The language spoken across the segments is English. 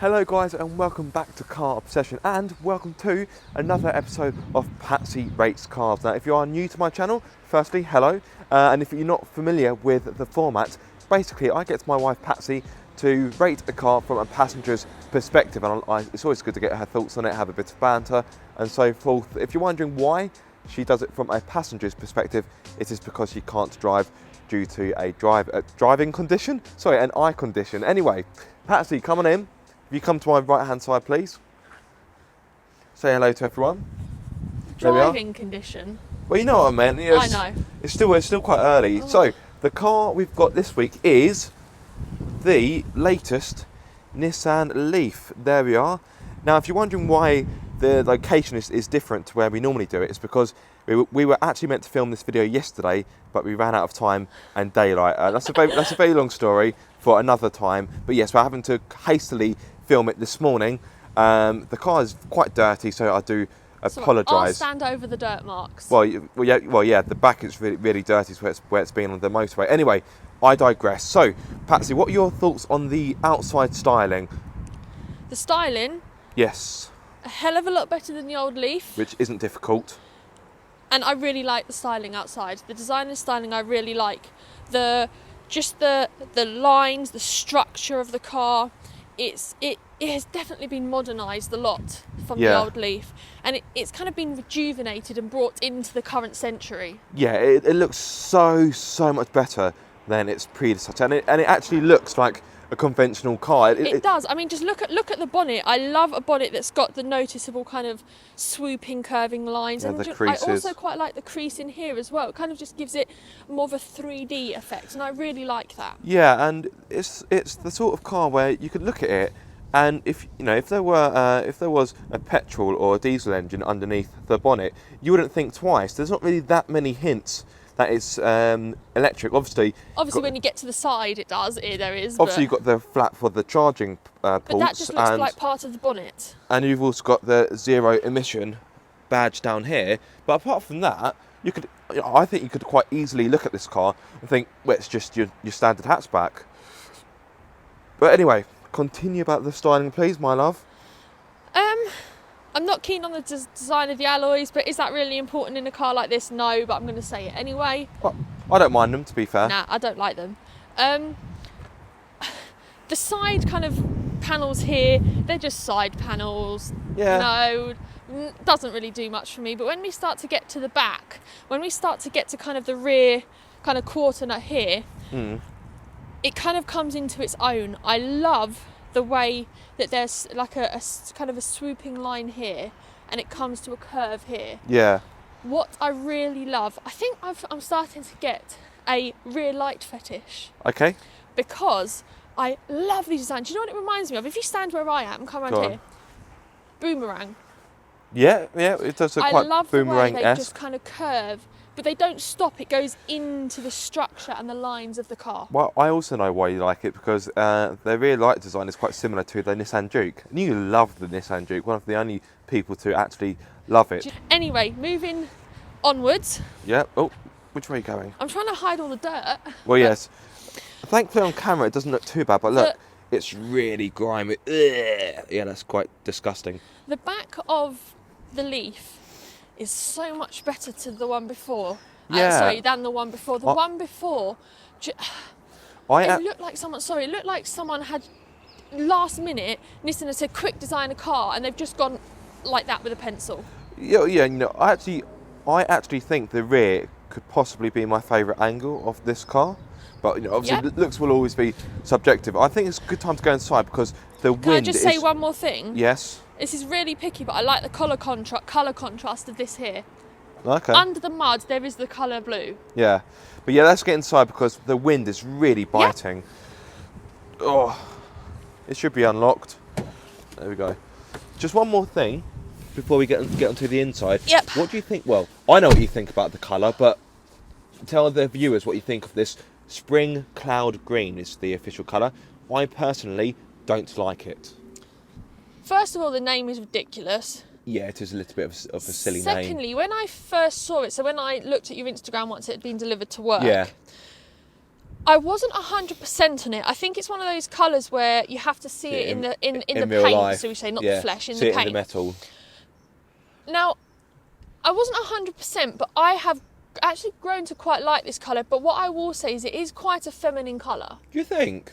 Hello guys and welcome back to Car Obsession and welcome to another episode of Patsy Rates Cars. Now if you are new to my channel, firstly hello, and if you're not familiar with the format, basically I get my wife Patsy to rate a car from a passenger's perspective, and it's always good to get her thoughts on it, have a bit of banter and so forth. If you're wondering why she does it from a passenger's perspective, it is because she can't drive due to a driving condition? Sorry, an eye condition. Anyway, Patsy, come on in. If you come to my right hand side, please. Say hello to everyone. Driving condition? Well, you know what I meant. I know. It's still quite early. Oh. So, the car we've got this week is the latest Nissan Leaf. There we are. Now, if you're wondering why the location is different to where we normally do it, it's because we were actually meant to film this video yesterday, but we ran out of time and daylight. That's a very long story for another time. But yes, we're having to hastily film it this morning. The car is quite dirty, so I do apologise. I'll stand over the dirt marks. Well, yeah. The back is really dirty, so where it's been on the motorway. Anyway, I digress. So, Patsy, what are your thoughts on the outside styling? The styling? Yes. A hell of a lot better than the old Leaf. Which isn't difficult. And I really like the styling outside. The design and styling I really like. The lines, the structure of the car. It has definitely been modernised a lot from the old Leaf, and it's kind of been rejuvenated and brought into the current century. Yeah, it looks so much better than its predecessor, and it actually looks like a conventional car. It does. I mean, just look at the bonnet. I love a bonnet that's got the noticeable kind of swooping, curving lines. Yeah, and the creases. I also quite like the crease in here as well. It kind of just gives it more of a 3D effect, and I really like that. Yeah, and it's the sort of car where you could look at it, and if there was a petrol or a diesel engine underneath the bonnet, you wouldn't think twice. There's not really that many hints that it's electric. Obviously when you get to the side, it does. There is. Obviously, you've got the flap for the charging ports. But that just looks like part of the bonnet. And you've also got the zero emission badge down here. But apart from that, I think you could quite easily look at this car and think, well, it's just your standard hatchback. But anyway, continue about the styling, please, my love. I'm not keen on the design of the alloys, but is that really important in a car like this? No, but I'm going to say it anyway. Well, I don't mind them, to be fair. Nah, I don't like them. The side kind of panels here, they're just side panels. Yeah. No, doesn't really do much for me. But when we start to get to the back, when we start to get to kind of the rear kind of quarter nut here, it kind of comes into its own. I love the way that there's like a kind of a swooping line here, and it comes to a curve here. Yeah. What I really love, I think I'm starting to get a rear light fetish. Okay. Because I love these designs. Do you know what it reminds me of? If you stand where I am, come around here. Boomerang. Yeah, it does look quite boomerang-esque. I love the way they just kind of curve, but they don't stop. It goes into the structure and the lines of the car. Well, I also know why you like it, because their rear light design is quite similar to the Nissan Juke. And you love the Nissan Juke, one of the only people to actually love it. Anyway, moving onwards. Yeah. Oh, which way are you going? I'm trying to hide all the dirt. Well, yes. Thankfully on camera it doesn't look too bad, but look, it's really grimy. Ugh. Yeah, that's quite disgusting. The back of the Leaf is so much better to the one before. Than the one before. The one before, it looked like someone had last minute. Nissan had said, "Quick, design a car," and they've just gone like that with a pencil. Yeah. I actually think the rear could possibly be my favourite angle of this car. But obviously, looks will always be subjective. I think it's a good time to go inside because the wind. Can I just say one more thing? Yes. This is really picky, but I like the colour contrast of this here. Okay. Under the mud, there is the colour blue. Yeah, but yeah, let's get inside because the wind is really biting. Yep. Oh, it should be unlocked. There we go. Just one more thing before we get onto the inside. Yep. What do you think? Well, I know what you think about the colour, but tell the viewers what you think of this. Spring Cloud Green is the official colour. I personally don't like it. First of all, the name is ridiculous. Yeah, it is a little bit of a silly name. Secondly, when I first saw it, so when I looked at your Instagram once it had been delivered to work, I wasn't 100% on it. I think it's one of those colours where you have to see it in the real paint, life. so we say, not Yeah. the flesh, in See the it paint. in the metal. Now, I wasn't 100%, but I have actually grown to quite like this colour. But what I will say is it is quite a feminine colour. Do you think?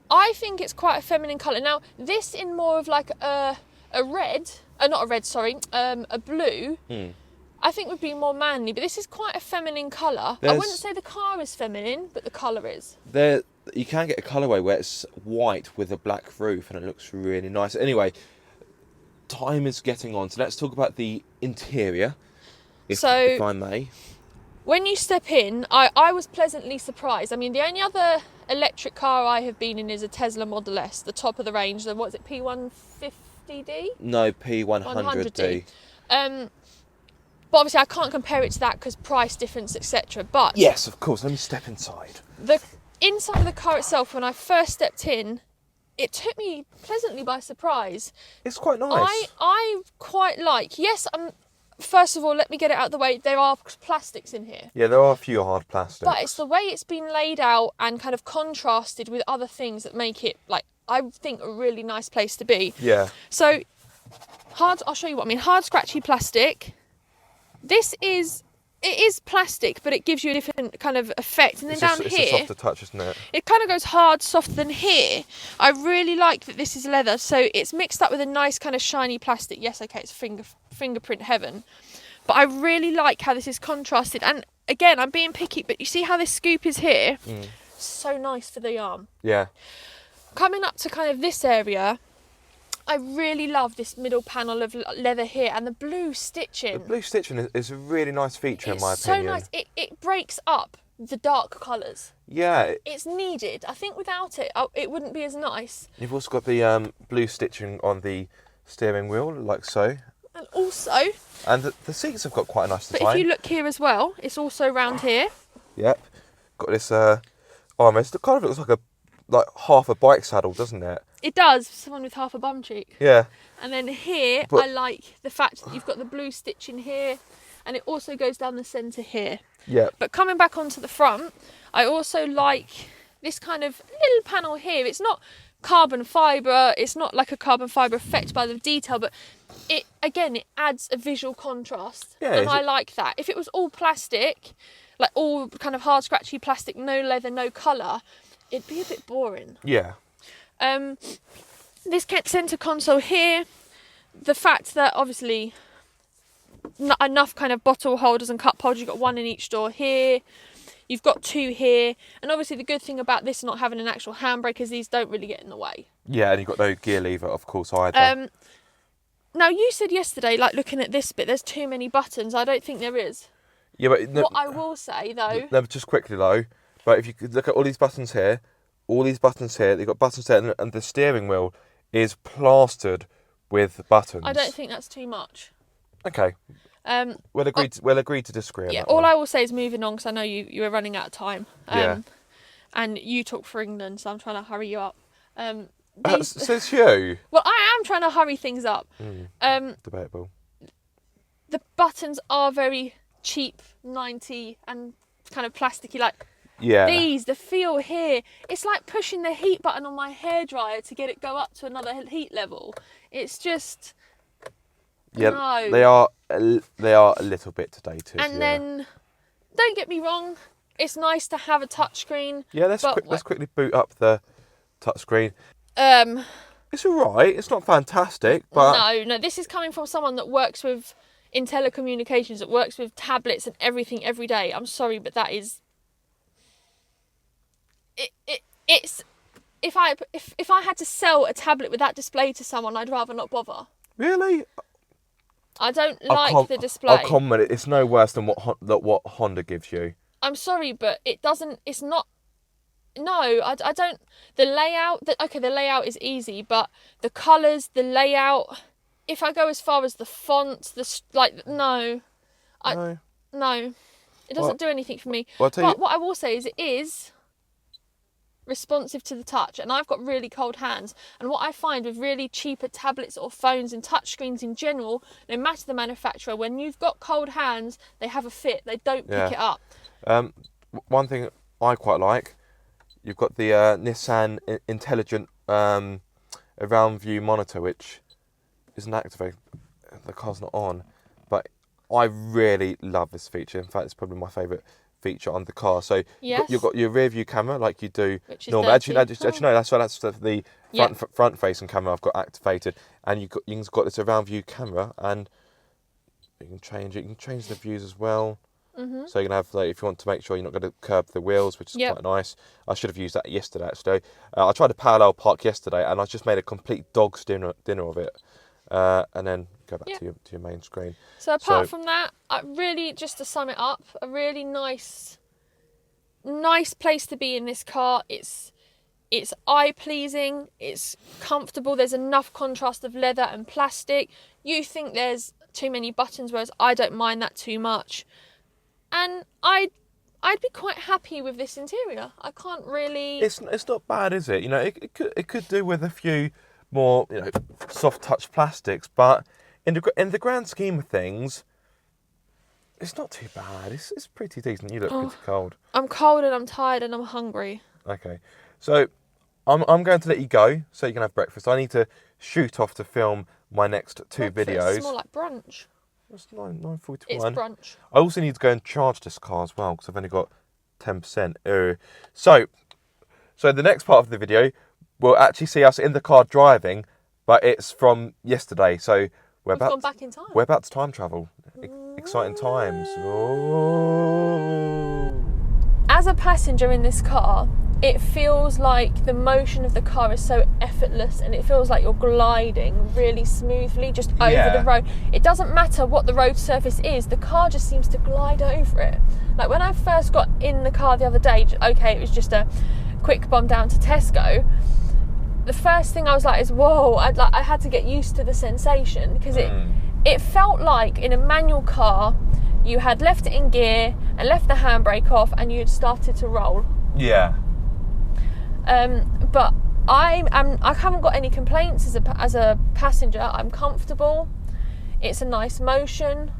I think it's quite a feminine colour. Now, this in more of like a red, not a red, sorry, a blue, I think would be more manly, but this is quite a feminine colour. I wouldn't say the car is feminine, but the colour is. You can get a colourway where it's white with a black roof and it looks really nice. Anyway, time is getting on, so let's talk about the interior, if I may. When you step in, I was pleasantly surprised. I mean, the only other electric car I have been in is a Tesla Model S, the top of the range, the, what is it, P150D? No, P100D. But obviously I can't compare it to that because price difference, etc. But yes, of course, let me step inside. The inside of the car itself, when I first stepped in, it took me pleasantly by surprise. It's quite nice. I quite like, yes, first of all, let me get it out of the way, there are plastics in here. Yeah, there are a few hard plastics. But it's the way it's been laid out and kind of contrasted with other things that make it, like, I think a really nice place to be. Yeah. So, I'll show you what I mean. Hard, scratchy plastic. It is plastic, but it gives you a different kind of effect. And then it's a softer touch, isn't it? It kind of goes hard, softer than here. I really like that this is leather, so it's mixed up with a nice kind of shiny plastic. Yes, okay, it's fingerprint heaven. But I really like how this is contrasted. And again, I'm being picky, but you see how this scoop is here? So nice for the arm. Yeah. Coming up to kind of this area, I really love this middle panel of leather here and the blue stitching. The blue stitching is a really nice feature, in my It's so opinion. nice. It breaks up the dark colours. Yeah. It's needed. I think without it, it wouldn't be as nice. You've also got the blue stitching on the steering wheel, like so. And also... And the seats have got quite a nice design. But if you look here as well, it's also round here. Yep. Got this armrest. It kind of looks like half a bike saddle, doesn't it? It does, for someone with half a bum cheek. Yeah. And then here, I like the fact that you've got the blue stitching here, and it also goes down the centre here. Yeah. But coming back onto the front, I also like this kind of little panel here. It's not carbon fibre, it's not like a carbon fibre effect by the detail, but it adds a visual contrast. Yeah, and I like that. If it was all plastic, like all kind of hard, scratchy plastic, no leather, no colour, it'd be a bit boring. Yeah. This centre console here, the fact that obviously not enough kind of bottle holders and cup holders, you've got one in each door here, you've got two here, and obviously the good thing about this not having an actual handbrake is these don't really get in the way. Yeah, and you've got no gear lever, of course, either. Now you said yesterday, like looking at this bit, there's too many buttons. I don't think there is. Yeah, but what I will say though... No, just quickly though, but if you could look at all these buttons here, they've got buttons there, and the steering wheel is plastered with buttons. I don't think that's too much. Okay. We'll agree to disagree on that all one. I will say is moving on, because I know you were running out of time. Yeah. And you talk for England, so I'm trying to hurry you up. Says you. Well, I am trying to hurry things up. Debatable. The buttons are very cheap, 90 and kind of plasticky, like yeah. The feel here, it's like pushing the heat button on my hairdryer to get it go up to another heat level. It's just... Yeah, no. they are a little bit dated. And then, don't get me wrong, it's nice to have a touchscreen. Yeah, let's quickly boot up the touchscreen. It's alright, it's not fantastic, but... No, this is coming from someone that works in telecommunications, that works with tablets and everything every day. I'm sorry, but that is... It's... If I had to sell a tablet with that display to someone, I'd rather not bother. Really? I don't like the display. I'll comment it. It's no worse than what Honda gives you. I'm sorry, but it doesn't... It's not... No, I don't... The layout... the layout is easy, but the colours, the layout... If I go as far as the font, no. No. It doesn't do anything for me. Well, what I will say is it is responsive to the touch, and I've got really cold hands, and what I find with really cheaper tablets or phones and touchscreens in general, no matter the manufacturer, when you've got cold hands, they have a fit, they don't pick it up. One thing I quite like, you've got the Nissan intelligent around view monitor, which isn't activated. The car's not on, but I really love this feature. In fact, it's probably my favourite feature on the car. So Yes. you've got your rear view camera like you do Which is normally. Actually, dirty. no, that's the Yeah. front facing camera I've got activated, and you've got this around view camera, and you can change it. You can change the views as well. Mm-hmm. So you can have, like, if you want to make sure you're not going to curb the wheels, which is Yep. quite nice. I should have used that yesterday, actually. I tried to parallel park yesterday, and I just made a complete dog's dinner of it. And then go back to your main screen. So apart from that, really, just to sum it up, a really nice place to be in this car. It's eye pleasing. It's comfortable. There's enough contrast of leather and plastic. You think there's too many buttons, whereas I don't mind that too much. And I'd be quite happy with this interior. I can't really. It's not bad, is it? You know, it could do with a few more, you know, soft touch plastics, but in the grand scheme of things, it's not too bad. It's pretty decent. You look pretty cold. I'm cold and I'm tired and I'm hungry. Okay, so I'm going to let you go so you can have breakfast. I need to shoot off to film my next two videos. It's more like brunch. It's 9:41. It's brunch. I also need to go and charge this car as well because I've only got 10%. So the next part of the video will actually see us in the car driving, but it's from yesterday. So we've gone back in time. We're about to time travel. Exciting times. Oh. As a passenger in this car, it feels like the motion of the car is so effortless, and it feels like you're gliding really smoothly just over the road. It doesn't matter what the road surface is, the car just seems to glide over it. Like when I first got in the car the other day, okay, it was just a quick bum down to Tesco. The first thing I was like is, whoa, I had to get used to the sensation, because it felt like in a manual car you had left it in gear and left the handbrake off and you had started to roll. Yeah. But I haven't got any complaints as a passenger. I'm comfortable. It's a nice motion.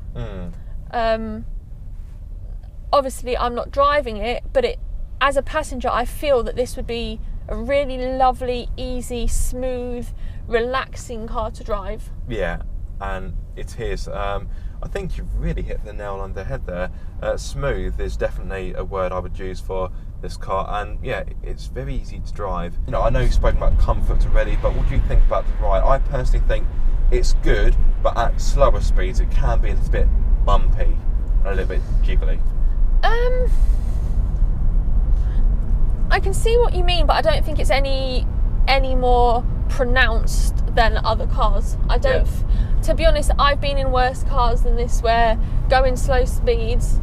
Obviously, I'm not driving it, but as a passenger, I feel that this would be a really lovely, easy, smooth, relaxing car to drive. Yeah, and it is. I think you've really hit the nail on the head there. Smooth is definitely a word I would use for this car, and yeah, it's very easy to drive. You know, I know you've spoken about comfort already, but what do you think about the ride? I personally think it's good, but at slower speeds it can be a little bit bumpy and a little bit jiggly. I can see what you mean, but I don't think it's any more pronounced than other cars. I don't. Yeah. To be honest, I've been in worse cars than this, where going slow speeds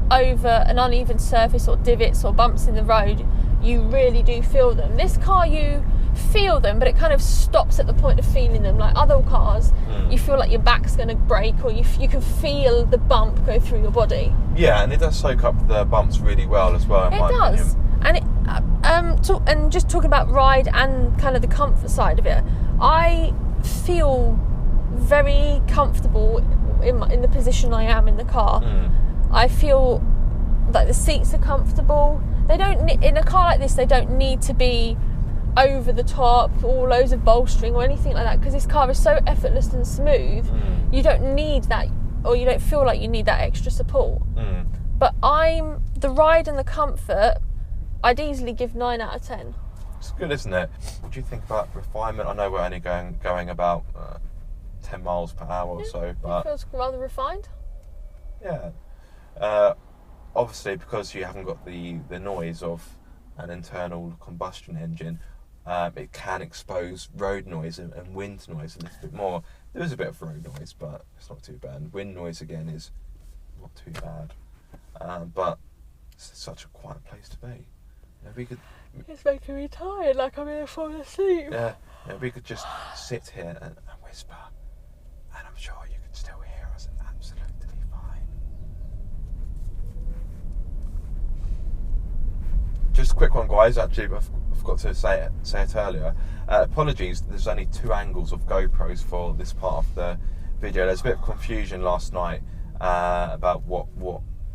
over an uneven surface or divots or bumps in the road, you really do feel them. This car, you feel them, but it kind of stops at the point of feeling them. Like other cars, you feel like your back's going to break, or you can feel the bump go through your body. Yeah, and it does soak up the bumps really well as well. It does. And and just talking about ride and kind of the comfort side of it, I feel very comfortable in the position I am in the car. I feel like the seats are comfortable. They don't in a car like this. They don't need to be over the top, all loads of bolstering or anything like that, because this car is so effortless and smooth. You don't need that, or you don't feel like you need that extra support. But the ride and the comfort, I'd easily give 9 out of 10. It's good, isn't it? What do you think about refinement? I know we're only going about 10 miles per hour or so, but it feels rather refined. Yeah. Obviously, because you haven't got the noise of an internal combustion engine, it can expose road noise and wind noise a little bit more. There is a bit of road noise, but it's not too bad. Wind noise, again, is not too bad. But it's such a quiet place to be. It's making me tired, like I'm going to fall asleep. Yeah, we could just sit here and whisper, and I'm sure you can still hear us absolutely fine. Just a quick one, guys. Actually, I forgot to say it earlier. Apologies, there's only 2 angles of GoPros for this part of the video. There's a bit of confusion last night about what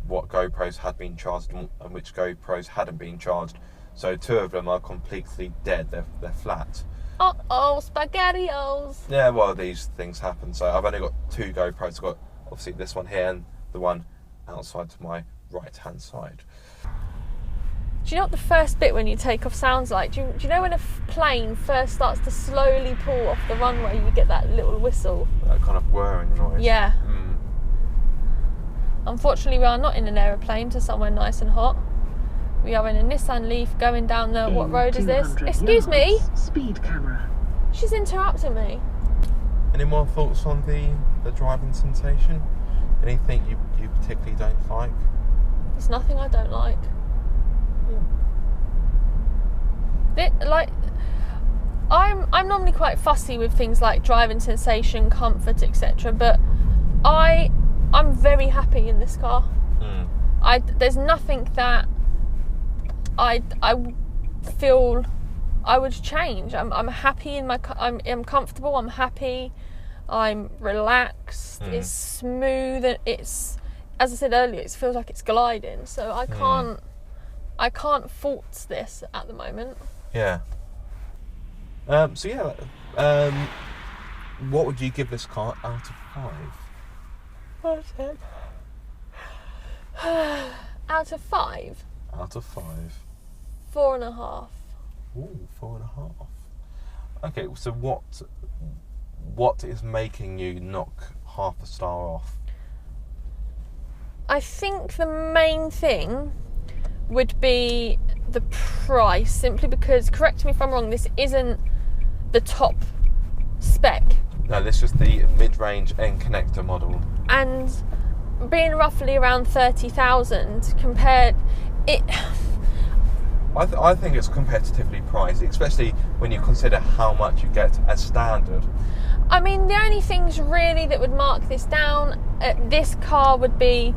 GoPros had been charged and which GoPros hadn't been charged. So 2 of them are completely dead. They're flat. Uh-oh, SpaghettiOs. Yeah, well, these things happen. So I've only got 2 GoPros. I've got obviously this one here and the one outside to my right-hand side. Do you know what the first bit when you take off sounds like? Do you know when a plane first starts to slowly pull off the runway, you get that little whistle? That kind of whirring noise. Yeah. Unfortunately, we are not in an aeroplane to somewhere nice and hot. We are in a Nissan Leaf going down the... What road is this? Excuse me? Speed camera. She's interrupting me. Any more thoughts on the driving sensation? Anything you particularly don't like? There's nothing I don't like. I'm normally quite fussy with things like driving sensation, comfort, etc. But I'm very happy in this car. There's nothing that I feel I would change. I'm happy in my. I'm comfortable. I'm happy. I'm relaxed. It's smooth. And it's, as I said earlier, it feels like it's gliding. So I can't fault this at the moment. Yeah. What would you give this car out of 5? Out of 5? Out of 5. 4.5. Ooh, 4.5. Okay, so what is making you knock half a star off? I think the main thing would be the price, simply because, correct me if I'm wrong, this isn't the top spec. No, this is the mid-range end connector model. And being roughly around 30,000 compared, I think it's competitively priced, especially when you consider how much you get as standard. I mean, the only things really that would mark this down at this car would be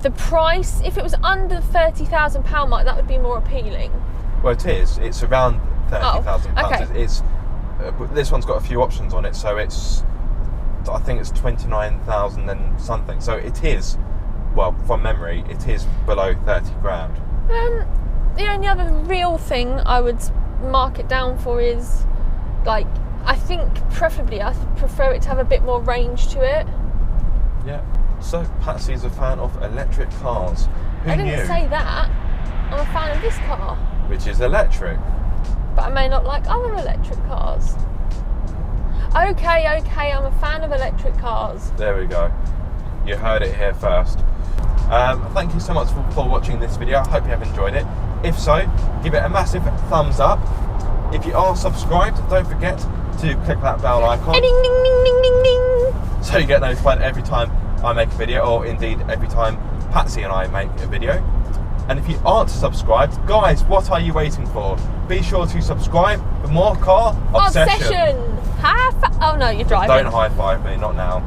the price. If it was under the £30,000 mark, that would be more appealing. Well, it is. It's around £30,000. Okay. It's this one's got a few options on it, so I think it's 29,000 and something. So it is, well, from memory, it is below 30 grand. The only other real thing I would mark it down for is, like, I think preferably I prefer it to have a bit more range to it. Yeah. So Patsy's a fan of electric cars. Who I didn't knew? say that. I'm a fan of this car. Which is electric. But I may not like other electric cars. Okay, I'm a fan of electric cars. There we go. You heard it here first. Thank you so much for watching this video. I hope you have enjoyed it. If so, give it a massive thumbs up. If you are subscribed, don't forget to click that bell icon. Ding, ding, ding, ding, ding, ding. So you get notified every time I make a video, or indeed every time Patsy and I make a video. And if you aren't subscribed, guys, what are you waiting for? Be sure to subscribe for more car obsession. Oh no, you're driving. Don't high five me, not now.